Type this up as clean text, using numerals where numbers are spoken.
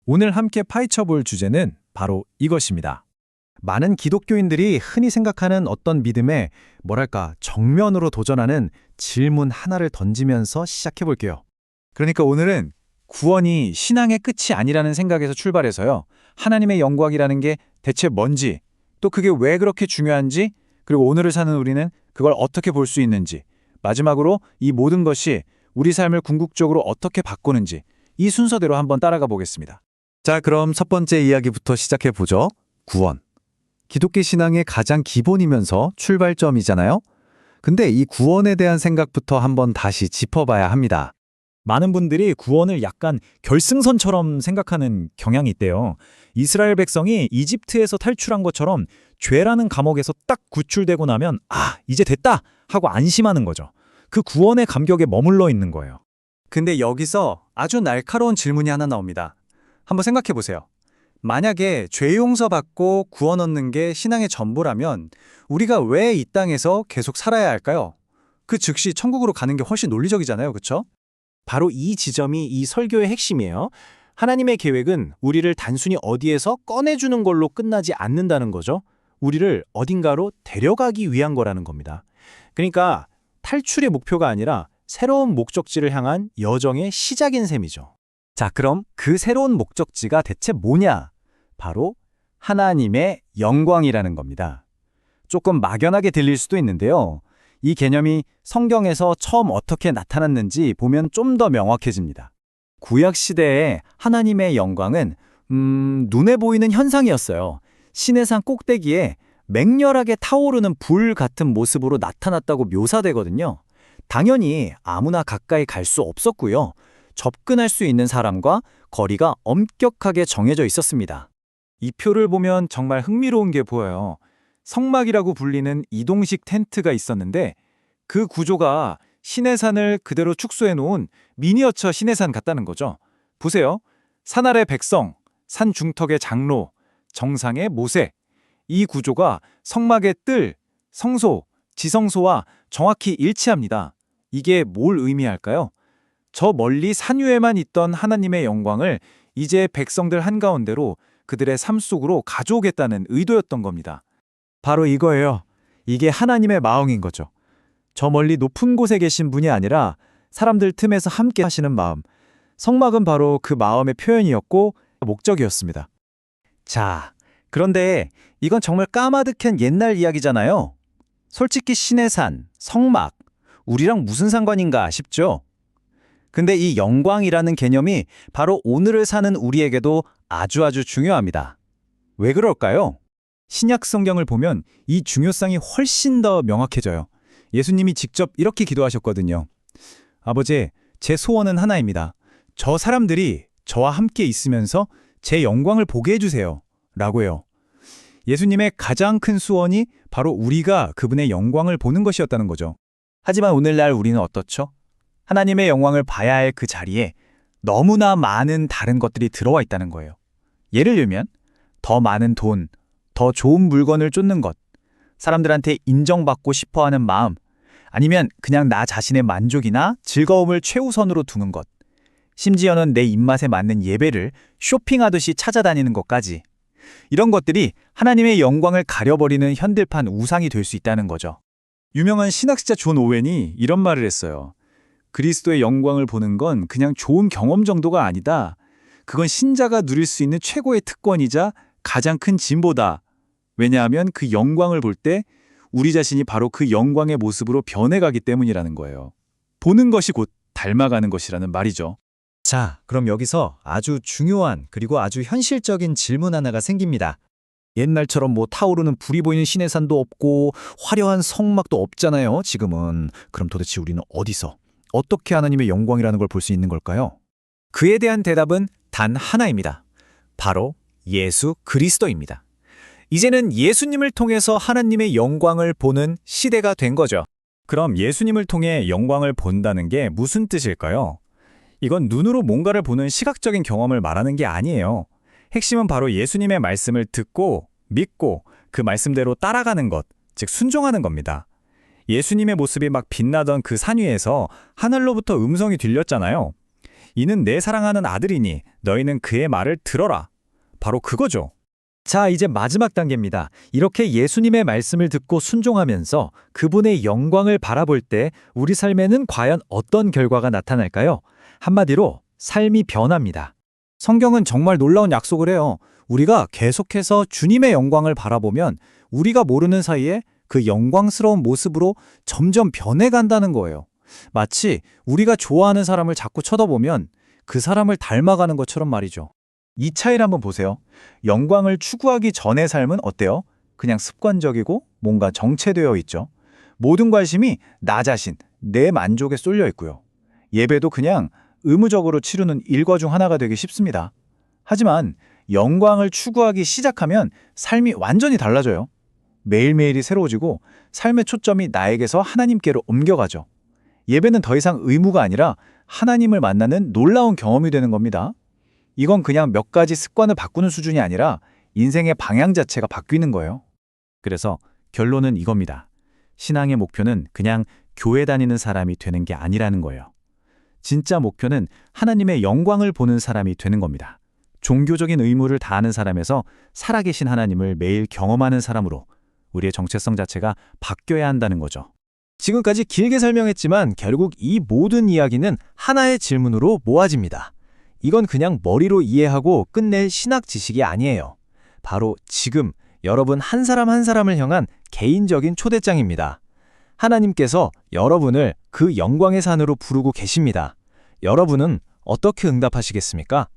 오늘 함께 파헤쳐 볼 주제는 바로 이것입니다. 많은 기독교인들이 흔히 생각하는 어떤 믿음에 정면으로 도전하는 질문 하나를 던지면서 시작해 볼게요. 그러니까 오늘은 구원이 신앙의 끝이 아니라는 생각에서 출발해서요. 하나님의 영광이라는 게 대체 뭔지, 또 그게 왜 그렇게 중요한지, 그리고 오늘을 사는 우리는 그걸 어떻게 볼 수 있는지, 마지막으로 이 모든 것이 우리 삶을 궁극적으로 어떻게 바꾸는지 이 순서대로 한번 따라가 보겠습니다. 자, 그럼 첫 번째 이야기부터 시작해 보죠. 구원. 기독교 신앙의 가장 기본이면서 출발점이잖아요. 근데 이 구원에 대한 생각부터 한번 다시 짚어봐야 합니다. 많은 분들이 구원을 약간 결승선처럼 생각하는 경향이 있대요. 이스라엘 백성이 이집트에서 탈출한 것처럼 죄라는 감옥에서 딱 구출되고 나면 이제 됐다 하고 안심하는 거죠. 그 구원의 감격에 머물러 있는 거예요. 근데 여기서 아주 날카로운 질문이 하나 나옵니다. 한번 생각해 보세요. 만약에 죄 용서받고 구원 얻는 게 신앙의 전부라면 우리가 왜 이 땅에서 계속 살아야 할까요? 그 즉시 천국으로 가는 게 훨씬 논리적이잖아요. 그렇죠? 바로 이 지점이 이 설교의 핵심이에요. 하나님의 계획은 우리를 단순히 어디에서 꺼내주는 걸로 끝나지 않는다는 거죠. 우리를 어딘가로 데려가기 위한 거라는 겁니다. 그러니까 탈출의 목표가 아니라 새로운 목적지를 향한 여정의 시작인 셈이죠. 자, 그럼 그 새로운 목적지가 대체 뭐냐? 바로 하나님의 영광이라는 겁니다. 조금 막연하게 들릴 수도 있는데요. 이 개념이 성경에서 처음 어떻게 나타났는지 보면 좀 더 명확해집니다. 구약 시대에 하나님의 영광은 눈에 보이는 현상이었어요. 시내산 꼭대기에 맹렬하게 타오르는 불 같은 모습으로 나타났다고 묘사되거든요. 당연히 아무나 가까이 갈 수 없었고요. 접근할 수 있는 사람과 거리가 엄격하게 정해져 있었습니다. 이 표를 보면 정말 흥미로운 게 보여요. 성막이라고 불리는 이동식 텐트가 있었는데 그 구조가 시내산을 그대로 축소해 놓은 미니어처 시내산 같다는 거죠. 보세요. 산 아래 백성, 산 중턱의 장로, 정상의 모세. 이 구조가 성막의 뜰, 성소, 지성소와 정확히 일치합니다. 이게 뭘 의미할까요? 저 멀리 산 위에만 있던 하나님의 영광을 이제 백성들 한가운데로 그들의 삶 속으로 가져오겠다는 의도였던 겁니다. 바로 이거예요. 이게 하나님의 마음인 거죠. 저 멀리 높은 곳에 계신 분이 아니라 사람들 틈에서 함께 하시는 마음. 성막은 바로 그 마음의 표현이었고 목적이었습니다. 자, 그런데 이건 정말 까마득한 옛날 이야기잖아요. 솔직히 시내산, 성막, 우리랑 무슨 상관인가 싶죠? 근데 이 영광이라는 개념이 바로 오늘을 사는 우리에게도 아주 중요합니다. 왜 그럴까요? 신약 성경을 보면 이 중요성이 훨씬 더 명확해져요. 예수님이 직접 이렇게 기도하셨거든요. 아버지, 제 소원은 하나입니다. 저 사람들이 저와 함께 있으면서 제 영광을 보게 해주세요. 라고요. 예수님의 가장 큰 소원이 바로 우리가 그분의 영광을 보는 것이었다는 거죠. 하지만 오늘날 우리는 어떻죠? 하나님의 영광을 봐야 할 그 자리에 너무나 많은 다른 것들이 들어와 있다는 거예요. 예를 들면 더 많은 돈, 더 좋은 물건을 쫓는 것, 사람들한테 인정받고 싶어하는 마음, 아니면 그냥 나 자신의 만족이나 즐거움을 최우선으로 두는 것, 심지어는 내 입맛에 맞는 예배를 쇼핑하듯이 찾아다니는 것까지. 이런 것들이 하나님의 영광을 가려버리는 현들판 우상이 될 수 있다는 거죠. 유명한 신학자 존 오웬이 이런 말을 했어요. 그리스도의 영광을 보는 건 그냥 좋은 경험 정도가 아니다. 그건 신자가 누릴 수 있는 최고의 특권이자 가장 큰 진보다. 왜냐하면 그 영광을 볼 때 우리 자신이 바로 그 영광의 모습으로 변해가기 때문이라는 거예요. 보는 것이 곧 닮아가는 것이라는 말이죠. 자, 그럼 여기서 아주 중요한 그리고 아주 현실적인 질문 하나가 생깁니다. 옛날처럼 타오르는 불이 보이는 시내산도 없고 화려한 성막도 없잖아요, 지금은. 그럼 도대체 우리는 어디서, 어떻게 하나님의 영광이라는 걸 볼 수 있는 걸까요? 그에 대한 대답은 단 하나입니다. 바로 예수 그리스도입니다. 이제는 예수님을 통해서 하나님의 영광을 보는 시대가 된 거죠. 그럼 예수님을 통해 영광을 본다는 게 무슨 뜻일까요? 이건 눈으로 뭔가를 보는 시각적인 경험을 말하는 게 아니에요. 핵심은 바로 예수님의 말씀을 듣고 믿고 그 말씀대로 따라가는 것, 즉 순종하는 겁니다. 예수님의 모습이 막 빛나던 그 산 위에서 하늘로부터 음성이 들렸잖아요. 이는 내 사랑하는 아들이니 너희는 그의 말을 들어라. 바로 그거죠. 자, 이제 마지막 단계입니다. 이렇게 예수님의 말씀을 듣고 순종하면서 그분의 영광을 바라볼 때 우리 삶에는 과연 어떤 결과가 나타날까요? 한마디로 삶이 변합니다. 성경은 정말 놀라운 약속을 해요. 우리가 계속해서 주님의 영광을 바라보면 우리가 모르는 사이에 그 영광스러운 모습으로 점점 변해간다는 거예요. 마치 우리가 좋아하는 사람을 자꾸 쳐다보면 그 사람을 닮아가는 것처럼 말이죠. 이 차이를 한번 보세요. 영광을 추구하기 전의 삶은 어때요? 그냥 습관적이고 뭔가 정체되어 있죠. 모든 관심이 나 자신, 내 만족에 쏠려 있고요. 예배도 그냥 의무적으로 치르는 일과 중 하나가 되기 쉽습니다. 하지만 영광을 추구하기 시작하면 삶이 완전히 달라져요. 매일매일이 새로워지고 삶의 초점이 나에게서 하나님께로 옮겨가죠. 예배는 더 이상 의무가 아니라 하나님을 만나는 놀라운 경험이 되는 겁니다. 이건 그냥 몇 가지 습관을 바꾸는 수준이 아니라 인생의 방향 자체가 바뀌는 거예요. 그래서 결론은 이겁니다. 신앙의 목표는 그냥 교회 다니는 사람이 되는 게 아니라는 거예요. 진짜 목표는 하나님의 영광을 보는 사람이 되는 겁니다. 종교적인 의무를 다하는 사람에서 살아계신 하나님을 매일 경험하는 사람으로 우리의 정체성 자체가 바뀌어야 한다는 거죠. 지금까지 길게 설명했지만 결국 이 모든 이야기는 하나의 질문으로 모아집니다. 이건 그냥 머리로 이해하고 끝낼 신학 지식이 아니에요. 바로 지금 여러분 한 사람 한 사람을 향한 개인적인 초대장입니다. 하나님께서 여러분을 그 영광의 산으로 부르고 계십니다. 여러분은 어떻게 응답하시겠습니까?